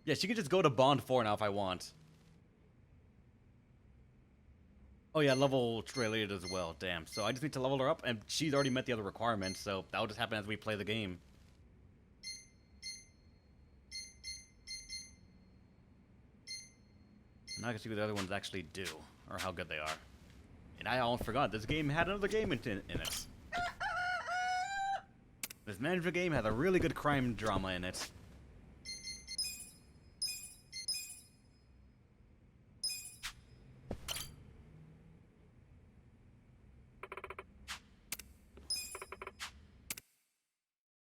Yeah, she could just go to Bond 4 now if I want. Oh yeah, level related as well. Damn. So I just need to level her up, and she's already met the other requirements, so that'll just happen as we play the game. Now I can see what the other ones actually do, or how good they are. And I almost forgot, this game had another game in it. This management game has a really good crime drama in it.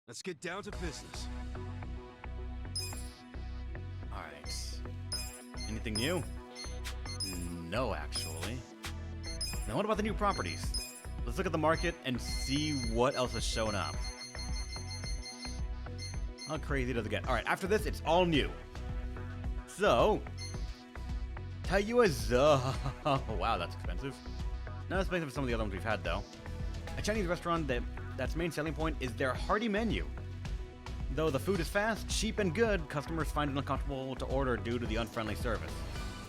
Let's get down to business. Alright. Anything new? No, actually. Now what about the new properties? Let's look at the market and see what else has shown up. How crazy does it get? Alright, after this, it's all new. So, Yakuza. Wow, that's expensive. Not as expensive as some of the other ones we've had, though. A Chinese restaurant that's main selling point is their hearty menu. Though the food is fast, cheap, and good, customers find it uncomfortable to order due to the unfriendly service.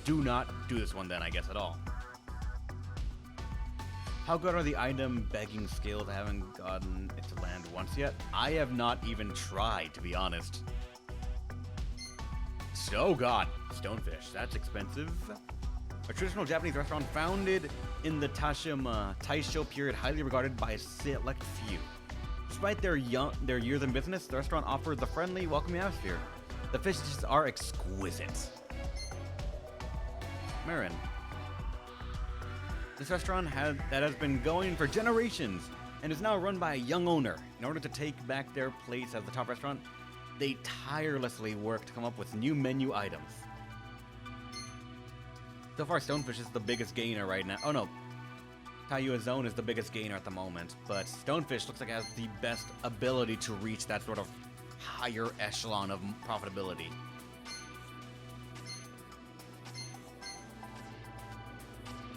Do not do this one then, I guess, at all. How good are the item begging skills? I haven't gotten it to land once yet. I have not even tried, to be honest. So god, stonefish, that's expensive. A traditional Japanese restaurant founded in the Taisho period, highly regarded by a select few. Despite their years in business, the restaurant offers a friendly, welcoming atmosphere. The fish dishes are exquisite. Marin. This restaurant that has been going for generations and is now run by a young owner. In order to take back their place as the top restaurant, they tirelessly work to come up with new menu items. So far, Stonefish is the biggest gainer right now. Oh no, Taiyua's Zone is the biggest gainer at the moment, but Stonefish looks like it has the best ability to reach that sort of higher echelon of profitability.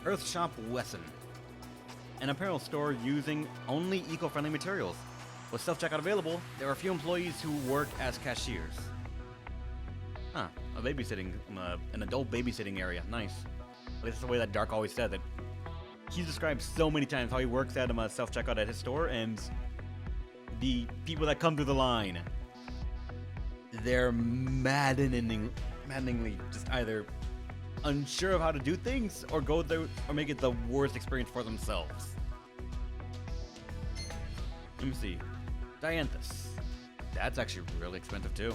Earth Shop Wesson, an apparel store using only eco-friendly materials. With self-checkout available, there are a few employees who work as cashiers. Huh, an adult babysitting area, nice. At least that's the way that Dark always said it. He's described so many times how he works at a self-checkout at his store, and the people that come through the line, they're maddeningly just either unsure of how to do things or go there or make it the worst experience for themselves. Let me see. Dianthus. That's actually really expensive too.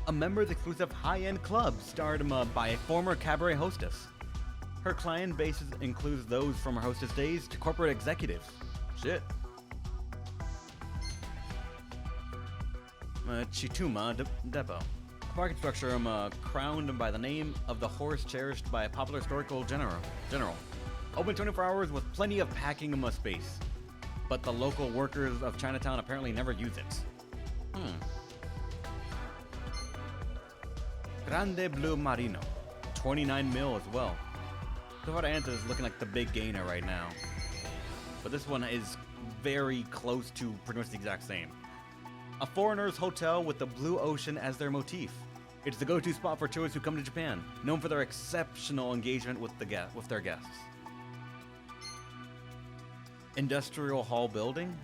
A members exclusive high-end club starred by a former cabaret hostess. Her client base includes those from her hostess days to corporate executives. Shit. Chituma Depot. A parking structure crowned by the name of the horse cherished by a popular historical general. Open 24 hours with plenty of packing space. But the local workers of Chinatown apparently never use it. Grande Blue Marino. 29 mil as well. So far, Anta is looking like the big gainer right now. But this one is very close to pretty much the exact same. A foreigner's hotel with the blue ocean as their motif. It's the go-to spot for tourists who come to Japan, known for their exceptional engagement with their guests. Industrial Hall Building.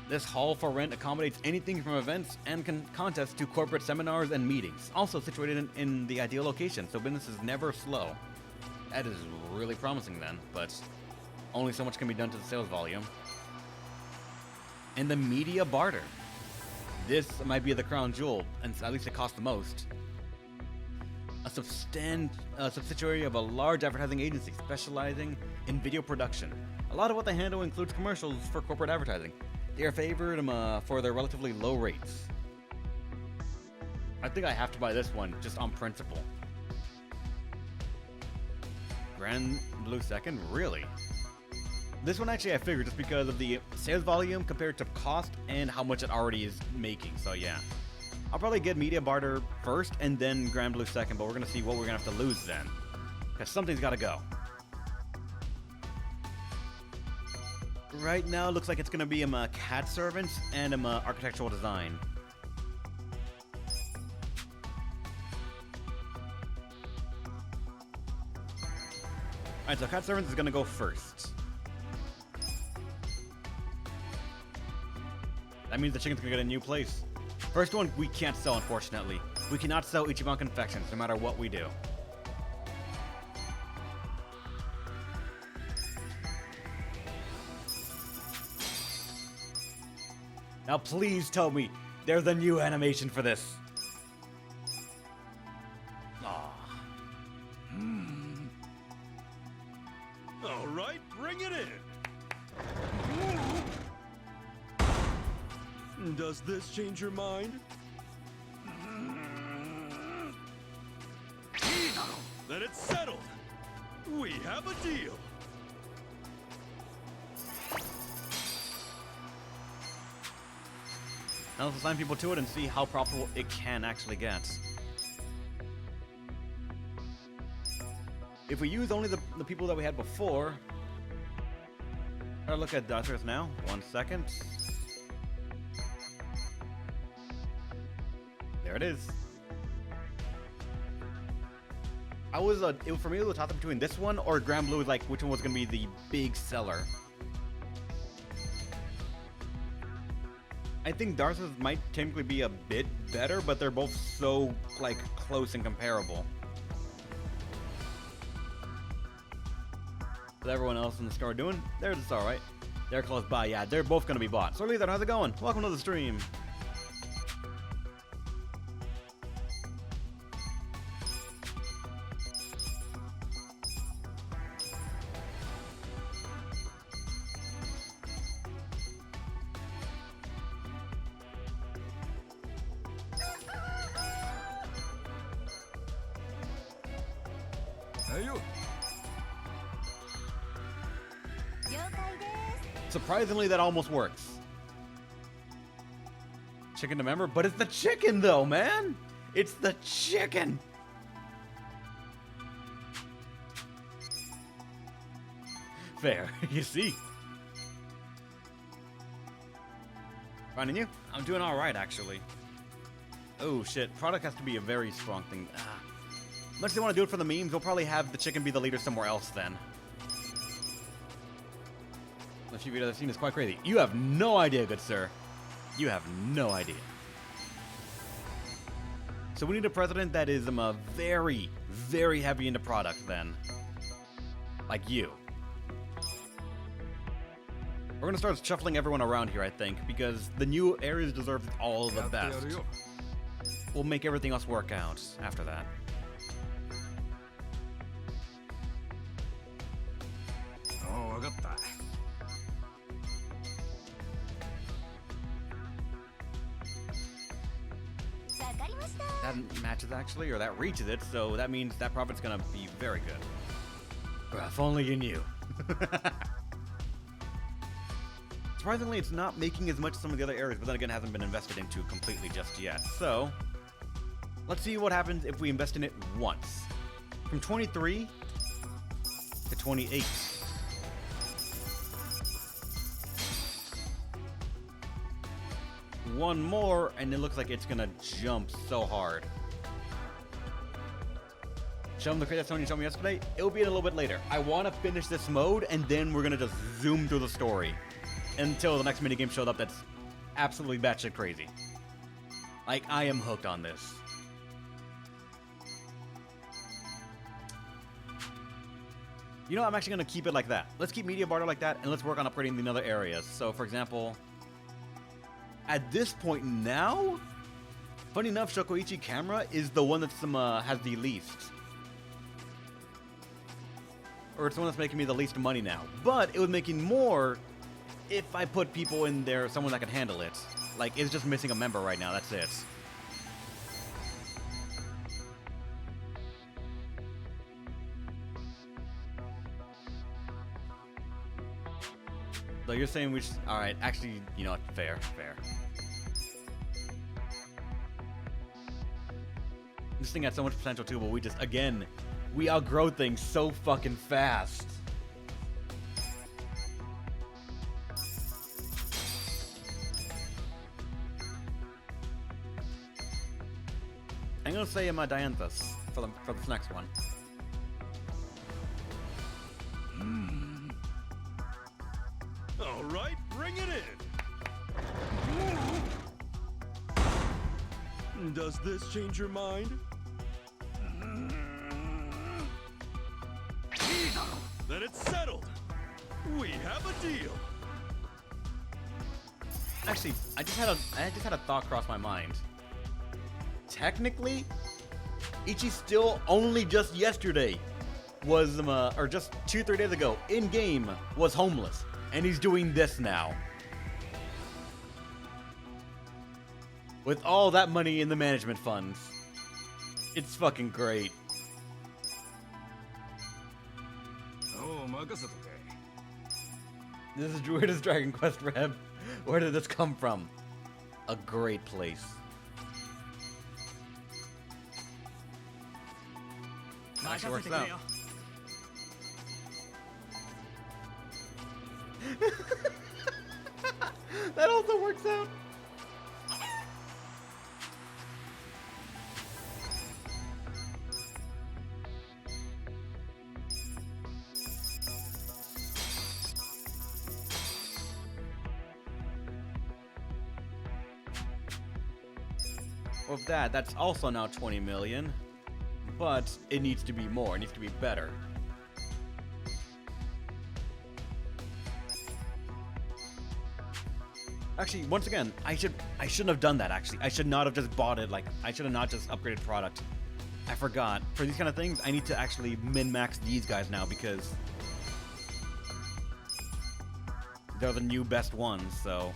This hall for rent accommodates anything from events and contests to corporate seminars and meetings. Also situated in the ideal location, so business is never slow. That is really promising then, but only so much can be done to the sales volume. And the media barter. This might be the crown jewel, and at least it costs the most. A subsidiary of a large advertising agency specializing in video production. A lot of what they handle includes commercials for corporate advertising. They are favored for their relatively low rates. I think I have to buy this one just on principle. Grand Blue Second? Really? This one actually I figured just because of the sales volume compared to cost and how much it already is making, so yeah. I'll probably get Media Barter first and then Grand Blue second, but we're going to see what we're going to have to lose then. Because something's got to go. Right now, it looks like it's going to be cat servants and architectural design. Alright, so cat servants is gonna go first. That means the chicken's gonna get a new place. First one we can't sell, unfortunately. We cannot sell Ichiban confections, no matter what we do. Now please tell me there's a new animation for this. Aw. All right, bring it in. Does this change your mind? Then it's settled. We have a deal. Now let's assign people to it and see how profitable it can actually get. If we use only the people that we had before... I'll look at Dusters now. 1 second. There it is. For me, it was a toss up between this one or Grand Blue, like which one was going to be the big seller. I think Darcy's might technically be a bit better, but they're both so, like, close and comparable. With everyone else in the store doing, they're just alright. They're close by, yeah, they're both gonna be bought. So Lethan, how's it going? Welcome to the stream. Hey, you. Surprisingly, that almost works. Chicken to member, but it's the chicken though, man! It's the chicken! Fair, you see. Finding you? I'm doing alright, actually. Oh shit, product has to be a very strong thing. Much as they want to do it for the memes, they'll probably have the chicken be the leader somewhere else then. The few videos I've seen is quite crazy. You have no idea, good sir. You have no idea. So we need a president that is very, very heavy into product then. Like you. We're gonna start shuffling everyone around here, I think, because the new areas deserve all the best. We'll make everything else work out after that. Oh, I got that. That matches actually, or that reaches it, so that means that profit's gonna be very good. If only you knew. Surprisingly, it's not making as much as some of the other areas, but then again, hasn't been invested into completely just yet. So, let's see what happens if we invest in it once. From 23 to 28. One more, and it looks like it's gonna jump so hard. Show them the crate that Sony showed me yesterday. It'll be a little bit later. I want to finish this mode, and then we're gonna just zoom through the story until the next minigame showed up that's absolutely batshit crazy. Like, I am hooked on this. You know, I'm actually gonna keep it like that. Let's keep media barter like that, and let's work on upgrading the other areas. So, for example, at this point now, funny enough, Shokoichi camera is the one that's has the least. Or it's the one that's making me the least money now. But it was making more if I put people in there, someone that can handle it. Like, it's just missing a member right now, that's it. So you're saying we should... Alright, actually, you know what? Fair, fair. This thing had so much potential too, but we just, again, we outgrow things so fucking fast. I'm gonna say Dianthus for this next one. All right, bring it in. Does this change your mind? Then it's settled. We have a deal. Actually, I just had a thought cross my mind. Technically, Ichi still only just yesterday was or just 2-3 days ago in game was homeless, and he's doing this now. With all that money in the management funds. It's fucking great. This is Druida's Dragon Quest Reb. Where did this come from? A great place. Actually works out. That also works out. With that, that's also now 20 million, but it needs to be more. It needs to be better. Actually, once again, I shouldn't have done that. Actually, I should not have just bought it. Like, I should have not just upgraded product. I forgot. For these kind of things, I need to actually min-max these guys now because they're the new best ones. So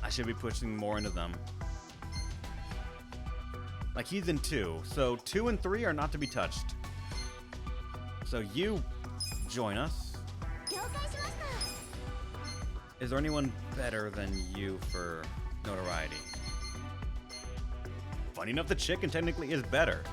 I should be pushing more into them. Like, he's in 2, so 2 and 3 are not to be touched. So you join us. Is there anyone better than you for notoriety? Funny enough, the chicken technically is better.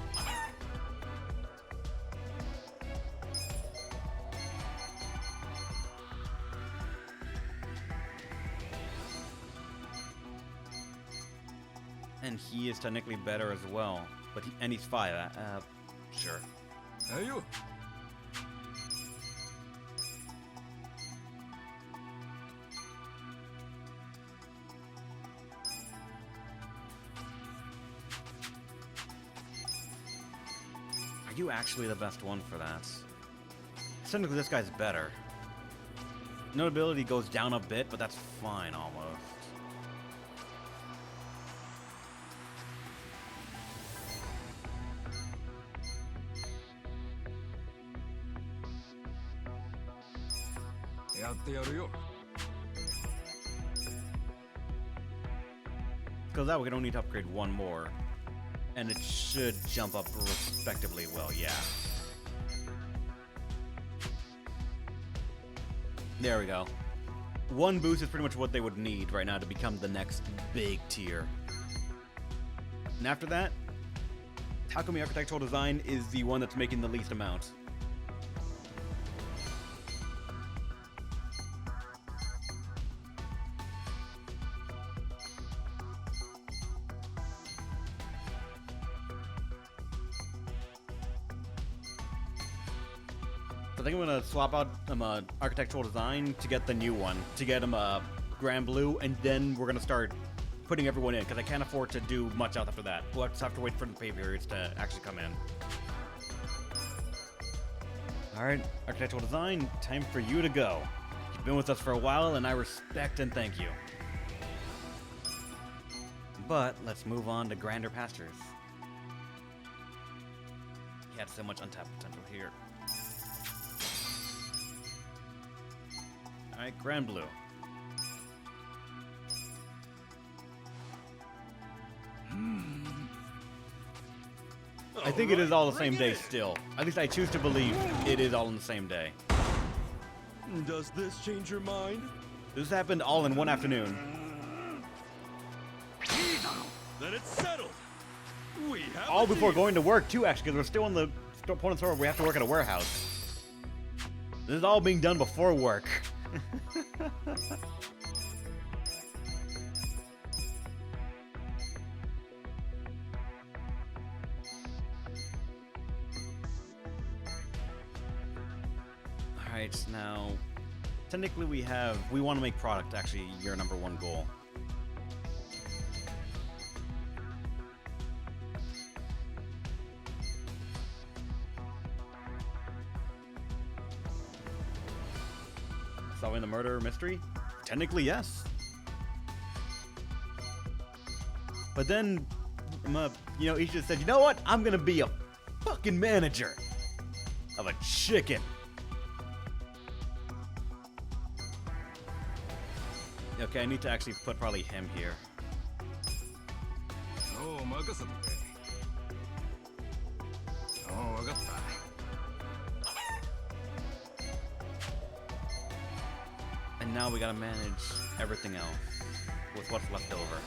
And he is technically better as well, but he's 5. Sure. Are you? Are you actually the best one for that? Technically, this guy's better. Notability goes down a bit, but that's fine almost. Because that way we don't need to upgrade one more. And it should jump up respectively well, yeah. There we go. One boost is pretty much what they would need right now to become the next big tier. And after that, Takumi Architectural Design is the one that's making the least amount. I think I'm gonna swap out Architectural Design to get the new one, to get him a Grand Blue, and then we're gonna start putting everyone in, because I can't afford to do much else after that. We'll just have to wait for the pay periods to actually come in. Alright, Architectural Design, time for you to go. You've been with us for a while, and I respect and thank you. But let's move on to Grander Pastures. He had so much untapped potential here. Alright, Grand Blue. I think it is all the same day still. At least I choose to believe it is all in the same day. Does this change your mind? This happened all in one afternoon. Then it's settled. We have All a before deal. going to work too, actually, because we're still in the point of store where we have to work at a warehouse. This is all being done before work. Alright, now... Technically we want to make product actually your number one goal. Solving the murder mystery? Technically, yes. But then, you know, he just said, you know what? I'm gonna be a fucking manager of a chicken. Okay, I need to actually put probably him here. And now we gotta manage everything else with what's left over.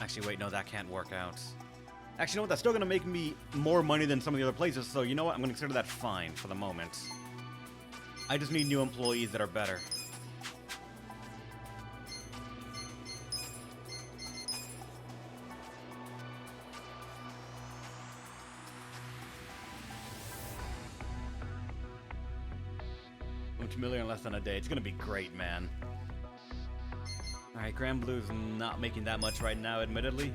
Actually, wait, no, that can't work out. Actually, you know what? That's still gonna make me more money than some of the other places, so you know what? I'm gonna consider that fine for the moment. I just need new employees that are better. $1 million in less than a day. It's gonna be great, man. Alright, Grand Blue's not making that much right now, admittedly.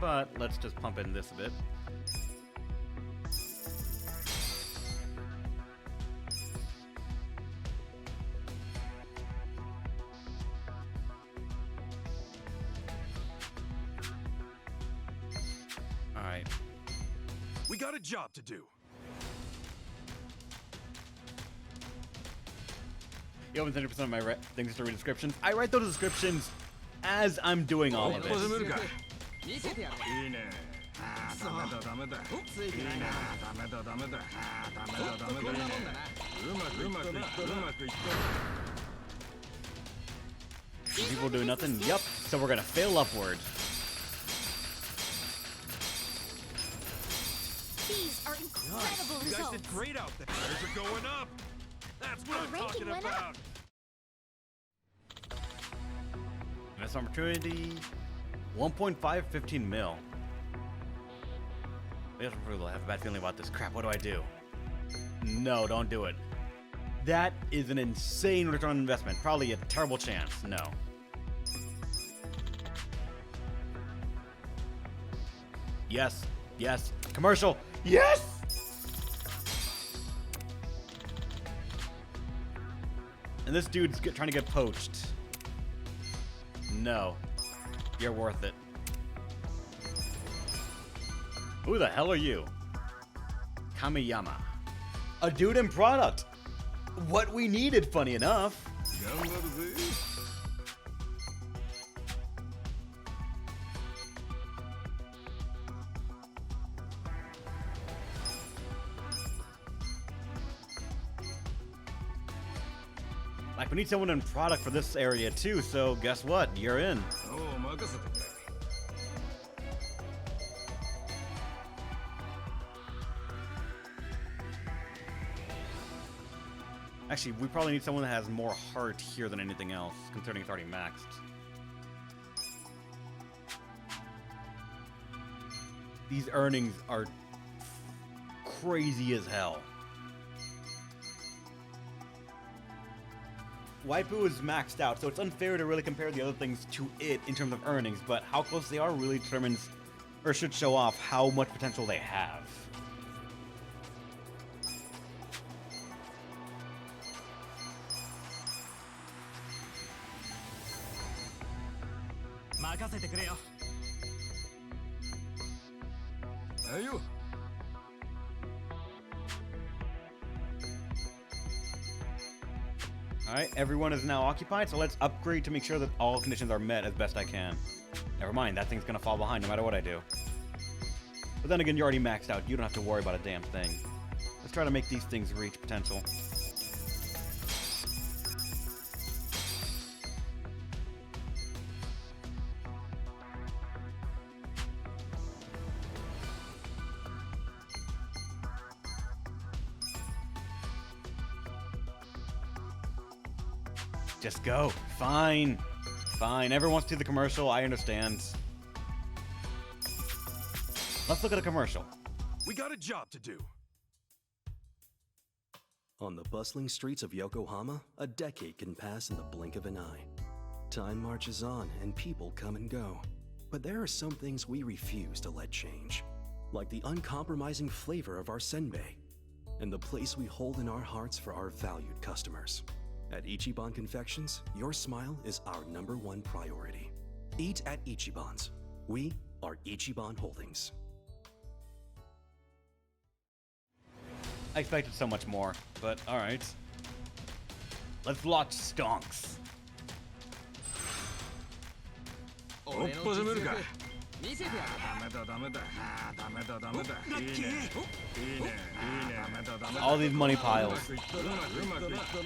But let's just pump in this a bit. Alright. We got a job to do. You open 100% of my things to read descriptions. I write those descriptions as I'm doing all of it. People doing nothing? Yep. So we're gonna fail upward. These are incredible You guys results. did great out there. Numbers are going up. That's what I'm talking ranking went up. about. Investment opportunity. 1.5, 15 mil. I have a bad feeling about this. Crap, what do I do? No, don't do it. That is an insane return on investment. Probably a terrible chance. No. Yes. Yes. Commercial. Yes! And this dude's trying to get poached. No. You're worth it. Who the hell are you? Kamiyama. A dude in product. What we needed, funny enough. Like, we need someone in product for this area too, so guess what? You're in. Actually, we probably need someone that has more heart here than anything else, considering it's already maxed. These earnings are crazy as hell. Waipu is maxed out, so it's unfair to really compare the other things to it in terms of earnings, but how close they are really determines, or should show off, how much potential they have. Alright, everyone is now occupied, so let's upgrade to make sure that all conditions are met as best I can. Never mind, that thing's gonna fall behind no matter what I do. But then again, you're already maxed out. You don't have to worry about a damn thing. Let's try to make these things reach potential. Just go. Fine. Fine. Everyone wants to do the commercial. I understand. Let's look at a commercial. We got a job to do. On the bustling streets of Yokohama, a decade can pass in the blink of an eye. Time marches on and people come and go. But there are some things we refuse to let change. Like the uncompromising flavor of our senbei, and the place we hold in our hearts for our valued customers. At Ichiban Confections, your smile is our #1 priority. Eat at Ichiban's. We are Ichiban Holdings. I expected so much more, but alright. Let's watch Stonks. おっぱずめるか。見せてやる。ダメだ。ダメだ。いいね。いいね。ダメだ。 All these money piles. うまくいった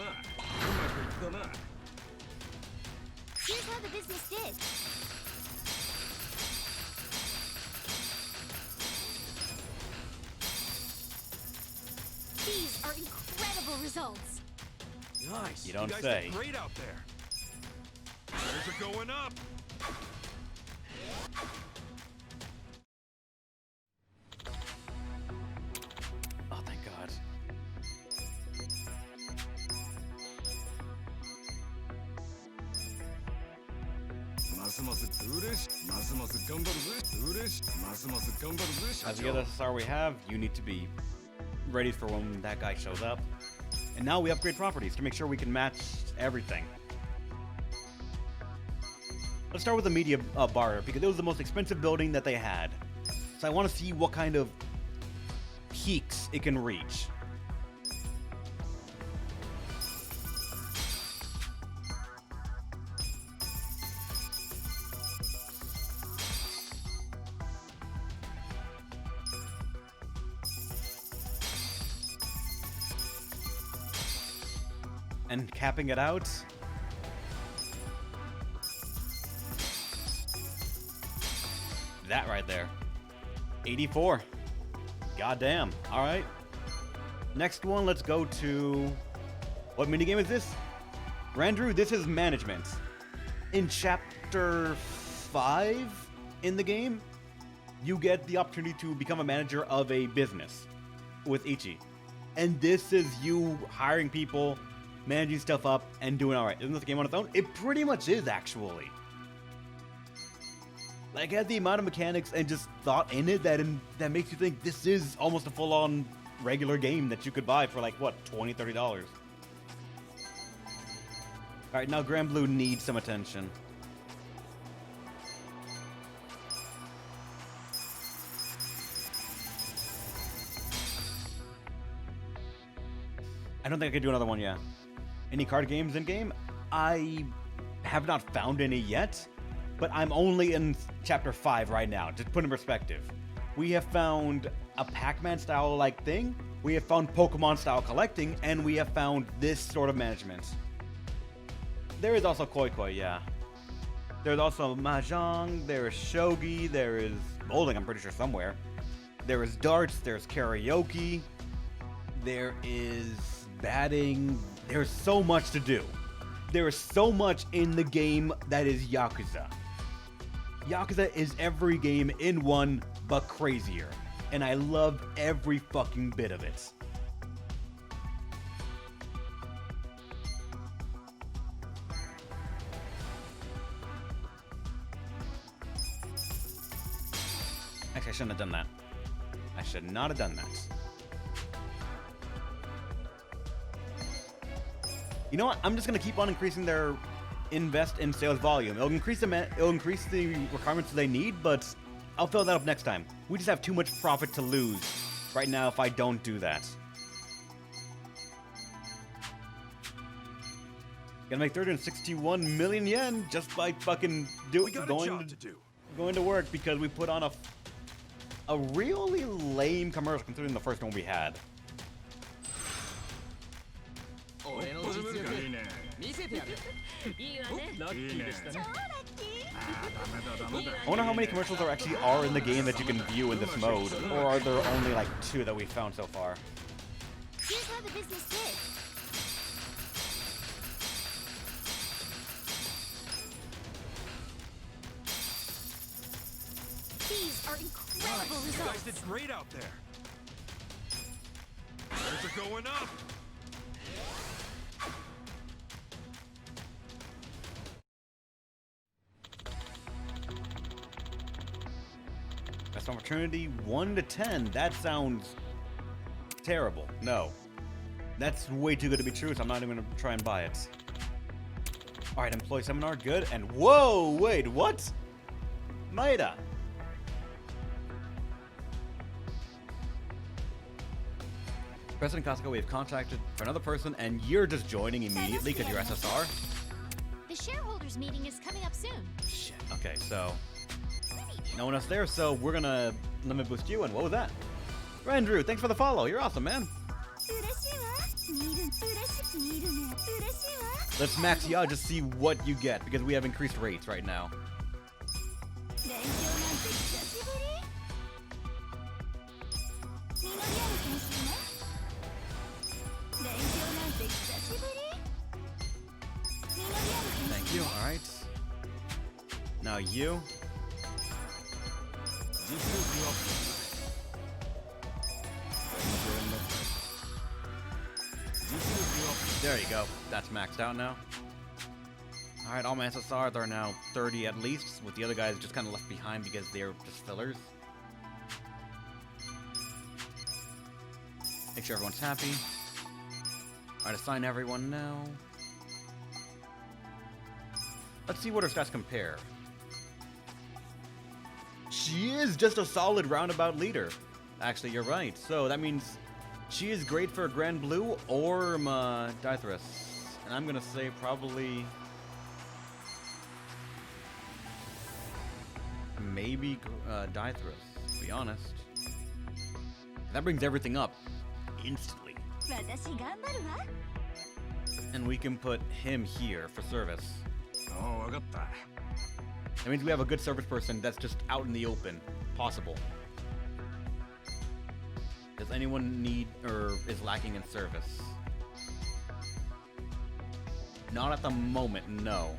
な。 Here's how the business did. These are incredible results. Nice. You don't guys say. did great out there. Shares are going up. Oh, thank God. As the other SSR we have, you need to be ready for when that guy shows up. And now we upgrade properties to make sure we can match everything. Let's start with the media bar, because it was the most expensive building that they had. So I want to see what kind of peaks it can reach. And capping it out. That right there. 84. Goddamn. Alright. Next one, let's go to... What minigame is this? Randrew, this is management. In chapter 5 in the game, you get the opportunity to become a manager of a business with Ichi. And this is you hiring people, managing stuff up, and doing alright. Isn't this a game on its own? It pretty much is, actually. Like, it had the amount of mechanics and just thought in it that makes you think this is almost a full-on regular game that you could buy for, like, what, $20, $30. Alright, now Grand Blue needs some attention. I don't think I could do another one yet. Any card games in game? I have not found any yet, but I'm only in chapter 5 right now, just to put in perspective. We have found a Pac-Man style like thing, we have found Pokemon style collecting, and we have found this sort of management. There is also Koi Koi, yeah. There's also Mahjong, there is Shogi, there is bowling, I'm pretty sure somewhere. There is darts, there's karaoke, there is batting. There's so much to do. There is so much in the game that is Yakuza. Yakuza is every game in one, but crazier. And I loved every fucking bit of it. Actually, I shouldn't have done that. I should not have done that. You know what? I'm just gonna keep on increasing their invest in sales volume. It'll increase the requirements they need, but I'll fill that up next time. We just have too much profit to lose right now if I don't do that. Gonna make 361 million yen just by fucking going to work because we put on a really lame commercial considering the first one we had. I wonder how many commercials there actually are in the game that you can view in this mode, or are there only like 2 that we found so far? Here's how the business did. Incredible You guys results. did great out there. Prices are going up. Best opportunity 1 to 10. That sounds terrible. No. That's way too good to be true, so I'm not even gonna try and buy it. Alright, employee seminar, good. And whoa, wait, what? Maeda. President Costco, we have contacted for another person, and you're just joining immediately because you're SSR? The shareholders meeting is coming up soon. Shit. Okay, so no one else there, so we're gonna limit boost you, and what was that? Andrew, thanks for the follow. You're awesome, man. Let's max you out, just see what you get, because we have increased rates right now. Thank you, alright. Now you. There you go. That's maxed out now. Alright, all my SSRs are now 30 at least, with the other guys just kind of left behind because they're just fillers. Make sure everyone's happy. Alright, assign everyone now. Let's see what her stats compare. She is just a solid roundabout leader. Actually, you're right. So that means she is great for Grand Blue or Dythrus. And I'm gonna say probably maybe Dythrus, to be honest. That brings everything up instantly. And we can put him here for service. Oh, I got that. That means we have a good service person that's just out in the open. Possible. Does anyone need or is lacking in service? Not at the moment, no.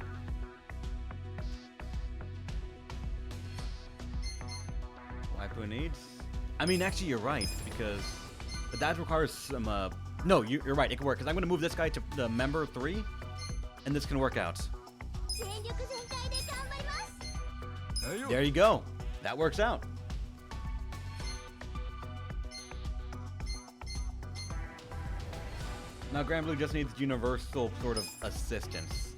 Waifu needs? I mean, actually, you're right, because but that requires some, no, you're right, it can work, because I'm going to move this guy to the member 3, and this can work out. There you go. That works out. Now, Grand Blue just needs universal sort of assistance.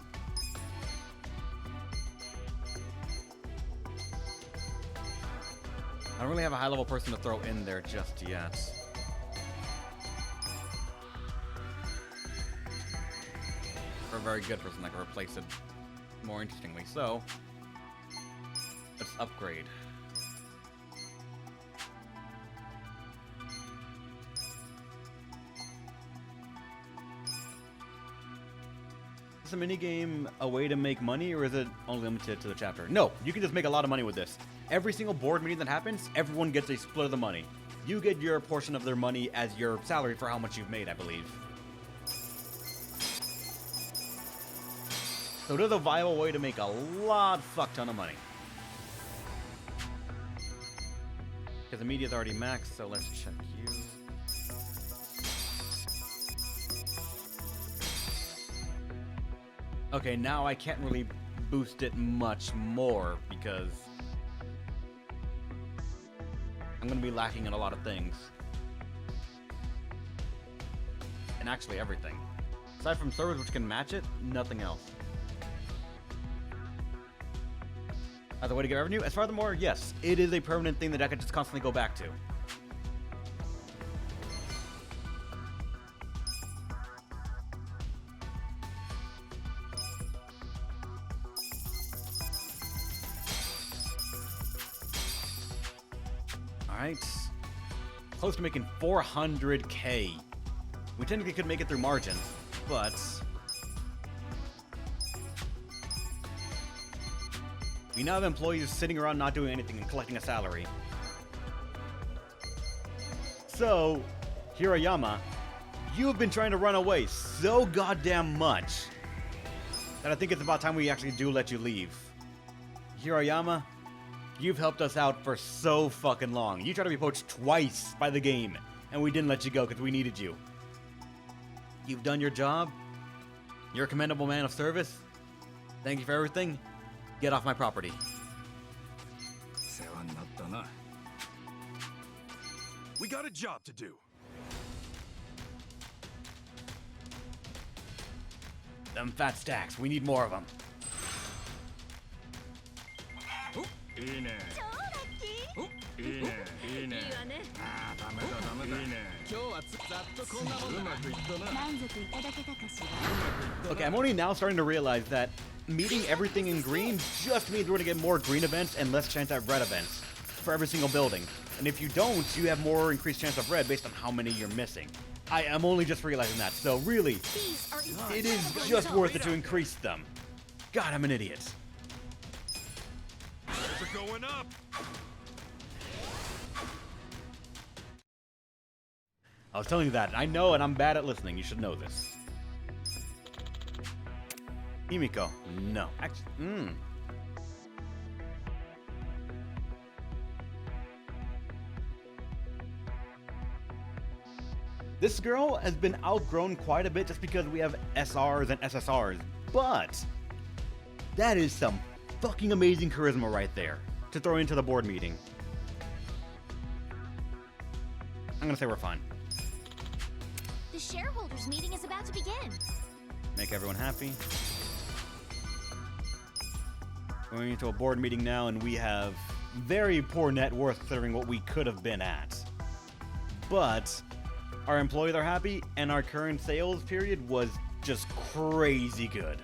I don't really have a high-level person to throw in there just yet. Or a very good person that can replace it more interestingly. So, let's upgrade. Is a minigame a way to make money, or is it only limited to the chapter? No, you can just make a lot of money with this. Every single board meeting that happens, everyone gets a split of the money. You get your portion of their money as your salary for how much you've made, I believe. So it is a viable way to make a fuck ton of money. Because the media's already maxed, so let's check you. Okay, now I can't really boost it much more because I'm going to be lacking in a lot of things. And actually everything. Aside from servers which can match it, nothing else. As a way to get revenue? As furthermore, yes, it is a permanent thing that I can just constantly go back to. Alright. Close to making 400k. We technically could make it through margins, but we now have employees sitting around not doing anything and collecting a salary. So, Hirayama, you have been trying to run away so goddamn much that I think it's about time we actually do let you leave. Hirayama, You've helped us out for so fucking long. You tried to be poached twice by the game, and we didn't let you go because we needed you. You've done your job. You're a commendable man of service. Thank you for everything. Get off my property. 世話になったな。 We got a job to do. Them fat stacks. We need more of them. いいね。超ラッキー。いいね。いいね。いいわね。ああ、ダメだダメだ。いいね。今日はざっとこんなもんだ。うまくいったな。満足いただけたかしら。 Okay, I'm only now starting to realize that meeting everything in green just means we're going to get more green events and less chance at red events for every single building. And if you don't, you have more increased chance of red based on how many you're missing. I am only just realizing that, so really, These are it is just worth it to increase them. God, I'm an idiot. They're going up. I was telling you that. I know, and I'm bad at listening. You should know this. Himiko. No. Actually, This girl has been outgrown quite a bit just because we have SRs and SSRs, but that is some fucking amazing charisma right there to throw into the board meeting. I'm gonna say we're fine. The shareholders meeting is about to begin. Make everyone happy. Going into a board meeting now, and we have very poor net worth considering what we could have been at. But our employees are happy, and our current sales period was just crazy good.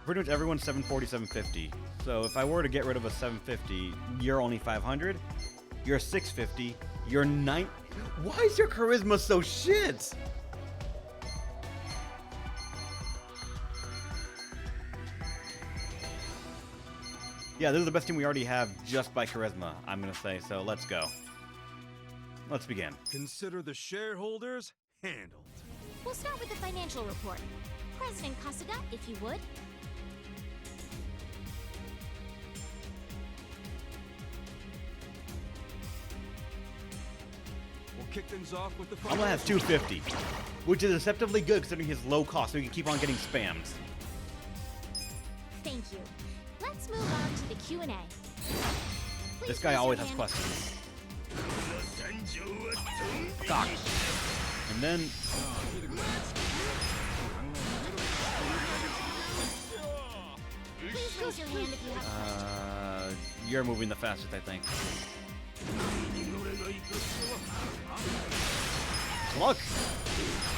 Pretty much everyone's 740, 750. So if I were to get rid of a 750, you're only 500. You're 650. You're 9. Why is your charisma so shit? Yeah, this is the best team we already have just by charisma, I'm gonna say, so let's go. Let's begin. Consider the shareholders handled. We'll start with the financial report. President Kasuga, if you would. We'll kick things off with the Alma has 250, which is deceptively good considering his low cost, so he can keep on getting spammed. Thank you. Let's move on to the Q&A. Please This guy raise your always has hand. questions. Cock. And then... Please raise your hand if you have You're moving the fastest, I think. Look!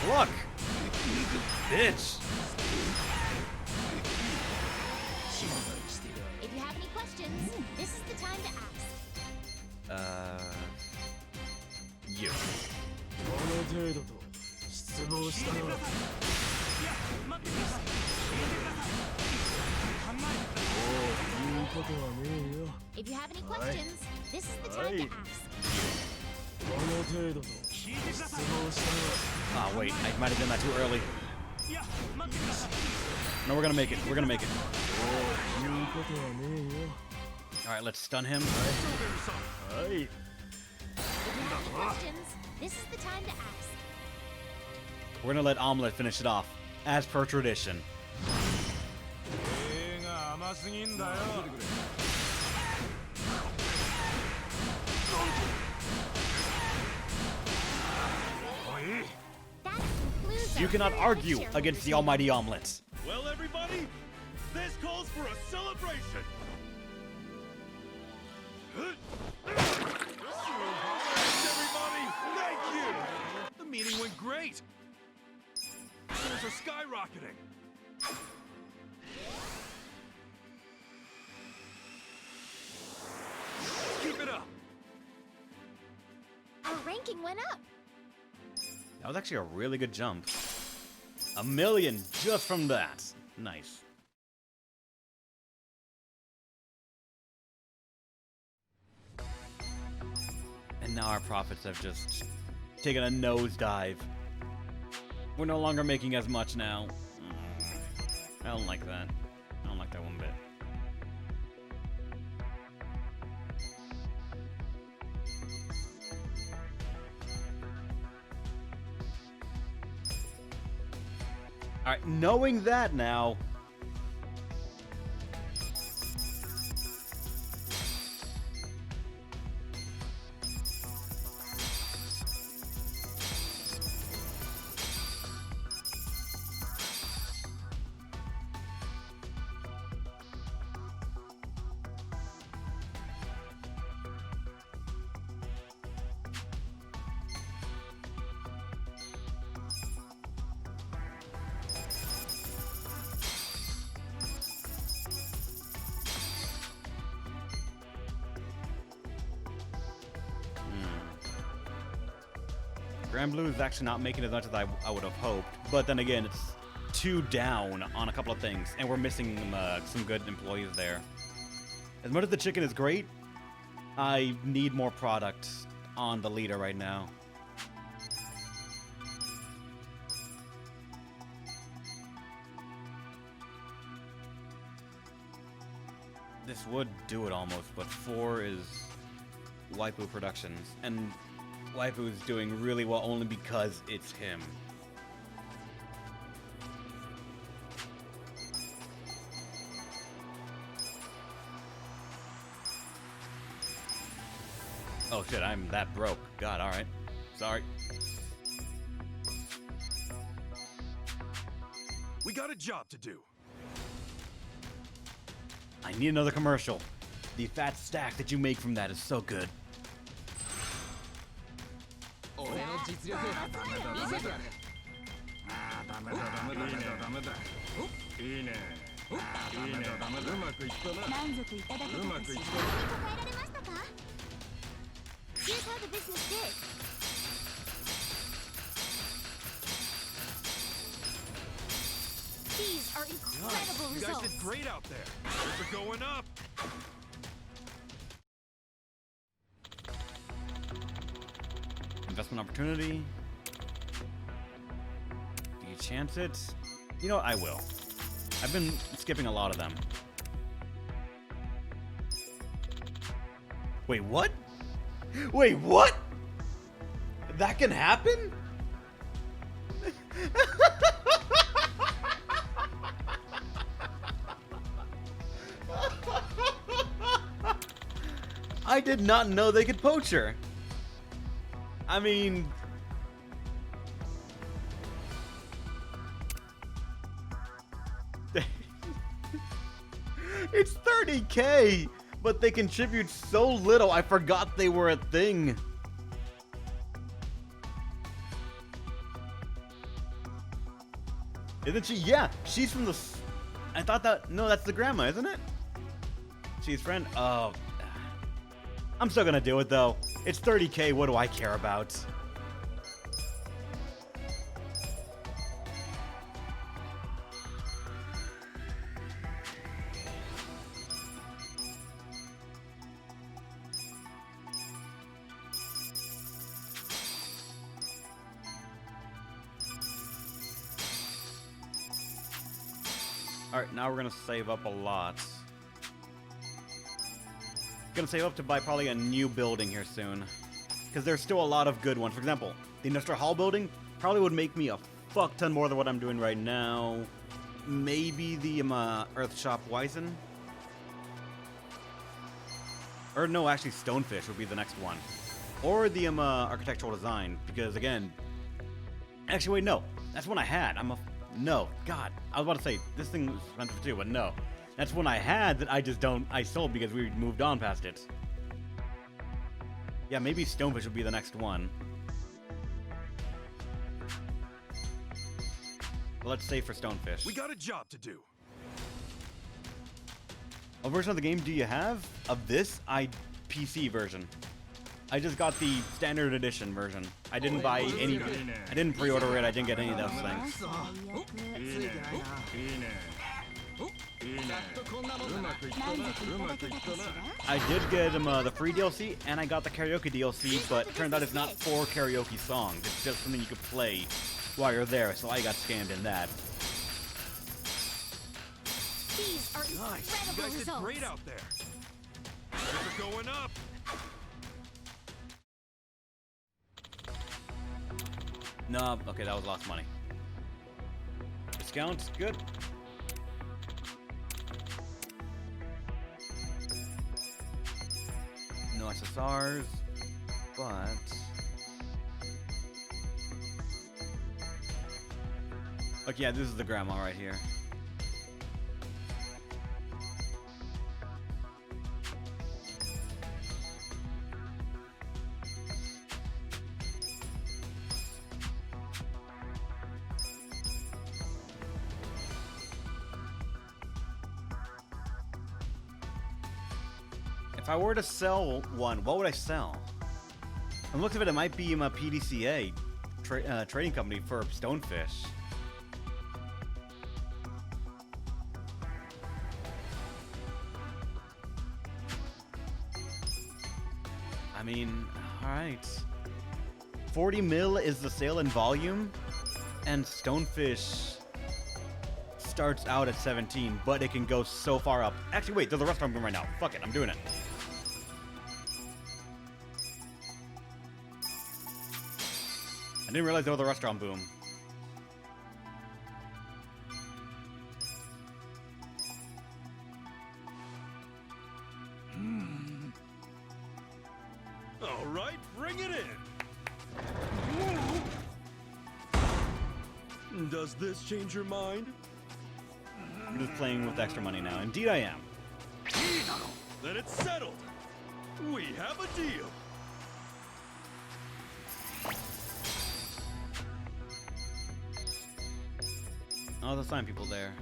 Look! Bitch! If you have any questions, this is the time to ask. You. この程度と失望したな。 If you have any questions, this is the time to ask. この程度と失望したな。 Ah, wait, I might have done that too early. No, we're gonna make it. We're gonna make it. 言うことはねえよ。 Alright, let's stun him. はい。 If you have any questions, this is the time to ask. We're gonna let Omelette finish it off, as per tradition. 絵が甘すぎんだよ。 That concludes You our cannot periodic argue shareholders against the meeting. almighty Omelette. Well, everybody, this calls for a celebration. Everybody, thank you. The meeting went great. Sales are skyrocketing. Keep it up. Our ranking went up. That was actually a really good jump. 1 million just from that. Nice. And now our profits have just taken a nosedive. We're no longer making as much now. I don't like that. I don't like Alright, knowing that now. Grand Blue is actually not making as much as I would have hoped, but then again, it's 2 down on a couple of things, and we're missing some good employees there. As much as the chicken is great, I need more product on the leader right now. This would do it almost, but 4 is Waifu Productions, and Waifu is doing really well only because it's him. Oh shit, I'm that broke. God, alright. Sorry. We got a job to do. I need another commercial. The fat stack that you make from that is so good. Here's how the business did. These are incredible You guys results. did great out there. Things are going up. Investment opportunity. Do you chance it? You know what? I will. I've been skipping a lot of them. Wait, what? Wait, what? That can happen? I did not know they could poach her. I mean... It's 30K, but they contribute so little, I forgot they were a thing. Isn't she? Yeah, she's from the... I thought that... No, that's the grandma, isn't it? She's friend... Oh... I'm still gonna do it, though. It's 30K, what do I care about? Alright, now we're gonna save up a lot. Gonna save up to buy probably a new building here soon. Because there's still a lot of good ones. For example, the Industrial Hall building probably would make me a fuck ton more than what I'm doing right now. Maybe the Earth Shop Wizen? Or no, actually Stonefish would be the next one. Or the Architectural Design, because again... Actually, wait, no. That's one I had. No, God. I was about to say, this thing was expensive too, but no. That's one I had that I sold because we moved on past it. Yeah, maybe Stonefish would be the next one. But let's save for Stonefish. We got a job to do. What version of the game do you have? Of this? PC version. I just got the standard edition version. I didn't buy any... I didn't pre-order it, I didn't get any of those things. I did get the free DLC, and I got the karaoke DLC, but it turns out it's not for karaoke songs. It's just something you could play while you're there, so I got scammed in that. These are Nice. You incredible guys did results. great out there. Things are going up. No, okay, that was lost money. It's discounts, good. No SSRs, but okay, yeah, this is the grandma right here. If I were to sell one, what would I sell? From the looks of it, it might be my PDCA trading company for stonefish. I mean, alright. 40 mil is the sale in volume, and stonefish starts out at 17, but it can go so far up. Actually, wait, there's a restaurant boom right now. Fuck it, I'm doing it. I didn't realize there was a restaurant boom. All right, bring it in. Does this change your mind? I'm just playing with extra money now. Indeed I am. Then it's settled. We have a deal. Oh, the sign people there.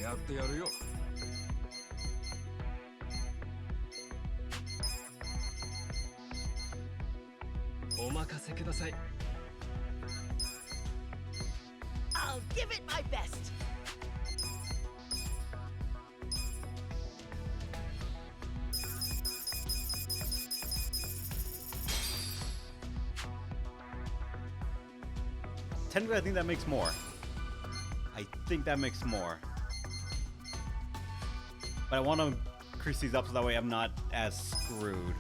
やってやるよ。お任せください。I'll give it my best. Technically, I think that makes more. I think that makes more. But I want to increase these up so that way I'm not as screwed.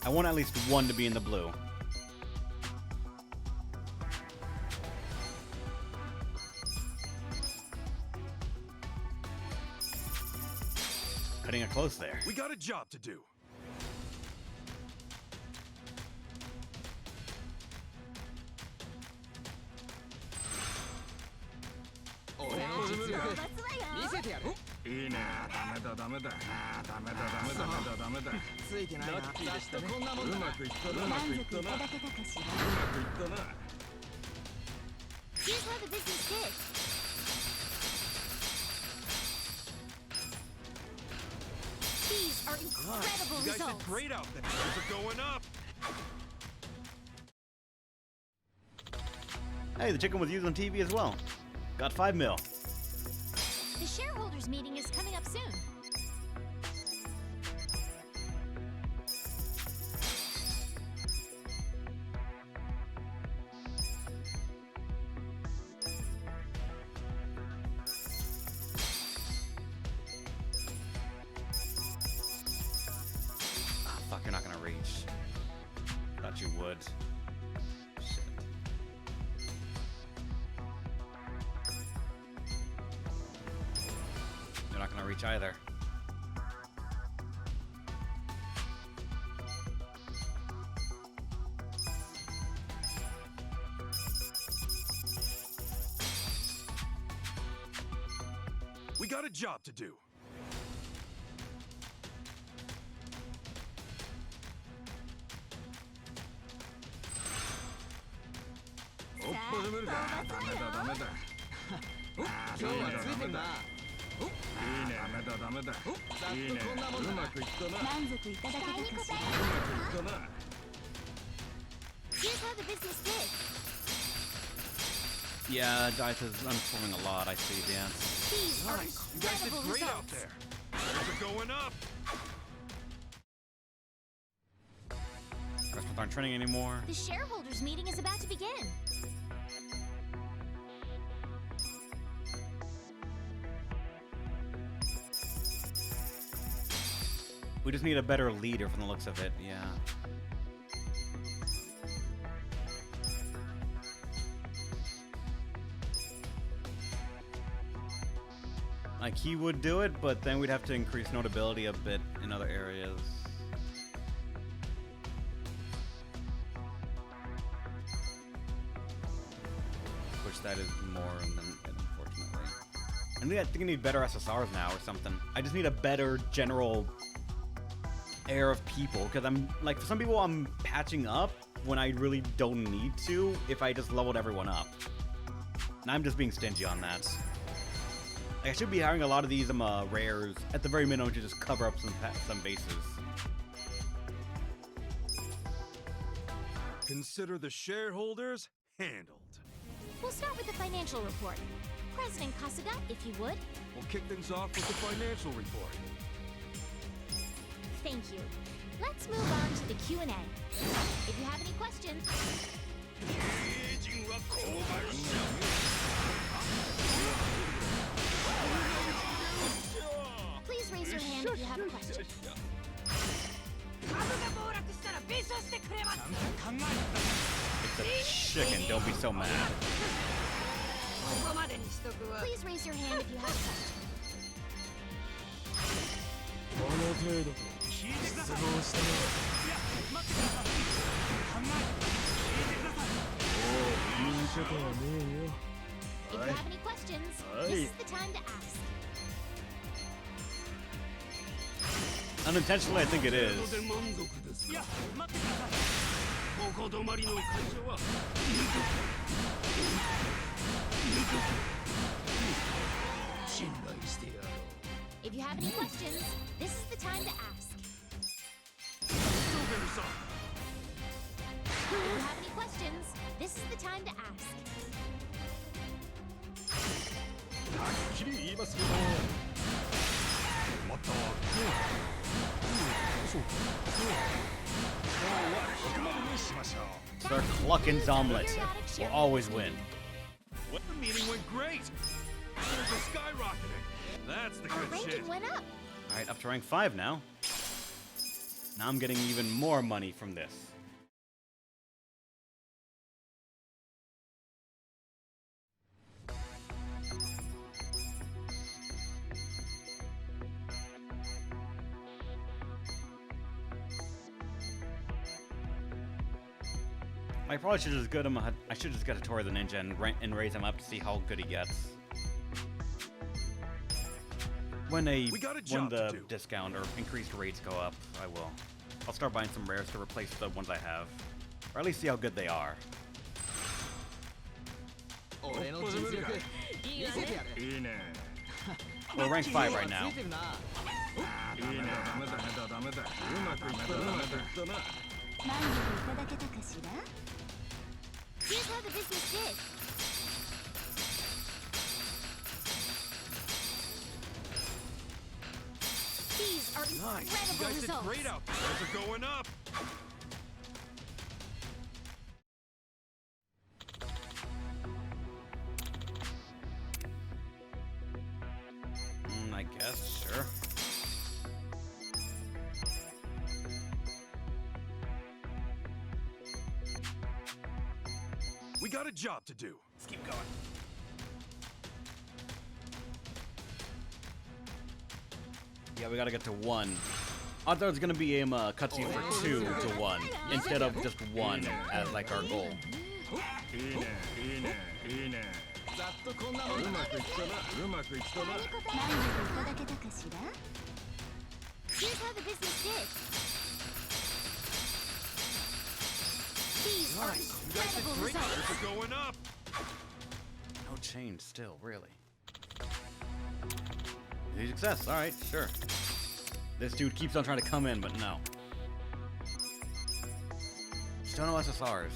I want at least one to be in the blue. Cutting it close there. We got a job to do. Let's lay on. いいね。ダメだダメだ。あーダメだダメだダメだダメだ。ついてないな。ラッキーでしたね。こんなもんだ。うまくいったな。うまくいったな。うまくいったな。 Here's how the business did. These are incredible You guys did results. great out there. Things are going up. Hey, the chicken was used on TV as well. Got 5 mil. The shareholders meeting is coming up soon. Ah, fuck, you're not gonna reach. Thought you would. Shit. You're not gonna reach either. We got a job to do. Oh, ダメだダメだ。今日はついてんな。いいね。ダメだダメだ。いいね。うまくいったな。満足いただけたかしら。うまくいったな。 Here's how the business did. Yeah, Dice is unfolding a lot. I see, Dan. These are You guys did incredible great out results. there. Things are going up. Restaurants aren't trending anymore. The shareholders meeting is about to begin. We just need a better leader from the looks of it, yeah. Like, he would do it, but then we'd have to increase notability a bit in other areas. Which that is more than it, unfortunately. I think I need better SSRs now or something. I just need a better general air of people, because I'm, like, for some people I'm patching up when I really don't need to if I just leveled everyone up. And I'm just being stingy on that. Like, I should be hiring a lot of these rares at the very minimum to just cover up some bases. Consider the shareholders handled. We'll start with the financial report. President Kasuga, if you would. We'll kick things off with the financial report. Thank you. Let's move on to the Q&A. If you have any questions, please raise your hand if you have a question. It's a chicken, don't be so mad. Please raise your hand if you have a question. If you have any questions, this is the time to ask. Unintentionally, I think it is. If you have any questions, this is the time to ask. If you have any questions, this is the time to ask. Start clucking omelets. We'll always win. What, the meeting went great. Shares are skyrocketing. That's the Our good shit. ranking went up. Alright, up to rank 5 now. Now I'm getting even more money from this. I probably should just get him. I should just get a Tori the Ninja and raise him up to see how good he gets. When the discount or increased rates go up, I will. I'll start buying some rares to replace the ones I have, or at least see how good they are. We're rank 5 right now. Here's how the business did. These are Nice. You incredible guys did results. great out there. Those are going up. I guess, sure. We got a job to do. Let's keep going. Yeah, we gotta get to 1. I thought it was gonna be a cutscene for 2 to 1 instead of just 1 as like our goal. Here's how the business did. These are incredible results. Those are going up. No change still, really. Easy success, alright, sure. This dude keeps on trying to come in, but no. Still no SSRs.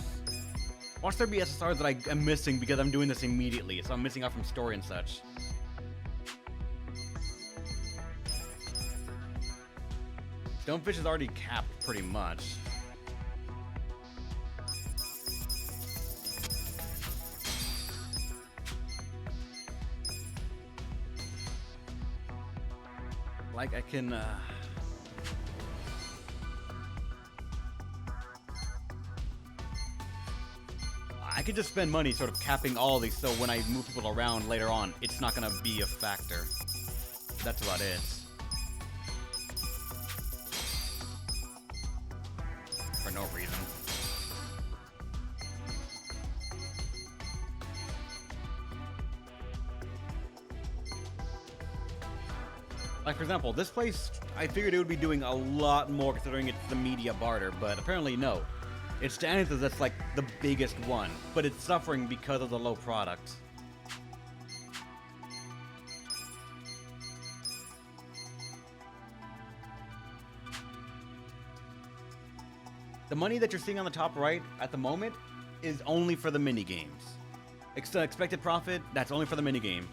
Watch there be SSRs that I am missing because I'm doing this immediately, so I'm missing out from story and such. Stonefish is already capped pretty much. Like I can I could just spend money sort of capping all of these so when I move people around later on, it's not gonna be a factor. that's about it. For no reason. Like, for example, this place, I figured it would be doing a lot more considering it's the media barter, but apparently no. It's Stanithus that's like the biggest one, but it's suffering because of the low product. The money that you're seeing on the top right at the moment is only for the mini games. Expected profit, that's only for the mini game.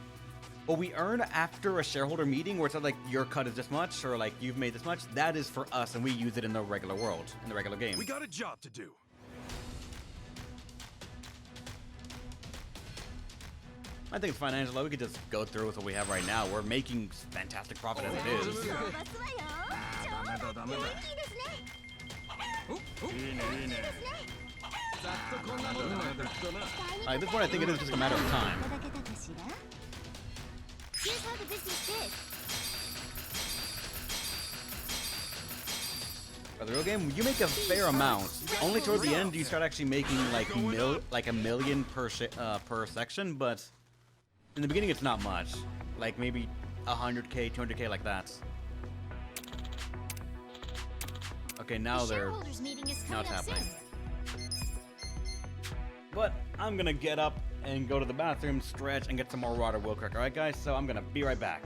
What we earn after a shareholder meeting where it's not like your cut is this much or like you've made this much, that is for us and we use it in the regular world, in the regular game. We got a job to do. I think it's fine, Angela. We could just go through with what we have right now. We're making fantastic profit as it is. 討伐すわよ。超元気ですね。いいねいいね。ざっとこんなもんだな。 At this point, I think it is just a matter of time. いただけたかしら Here's how the business did. For the real game, you make a fair amount. Only toward the end do you start actually making like a million per section, but in the beginning it's not much. Like maybe 100k, 200k like that. Okay, now The they're shareholders meeting is now coming it's up happening. soon. But I'm gonna get up and go to the bathroom, stretch, and get some more water real quick. Alright guys, so I'm gonna be right back.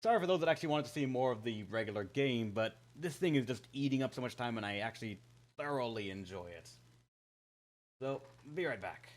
Sorry for those that actually wanted to see more of the regular game, but this thing is just eating up so much time and I actually thoroughly enjoy it. So, be right back.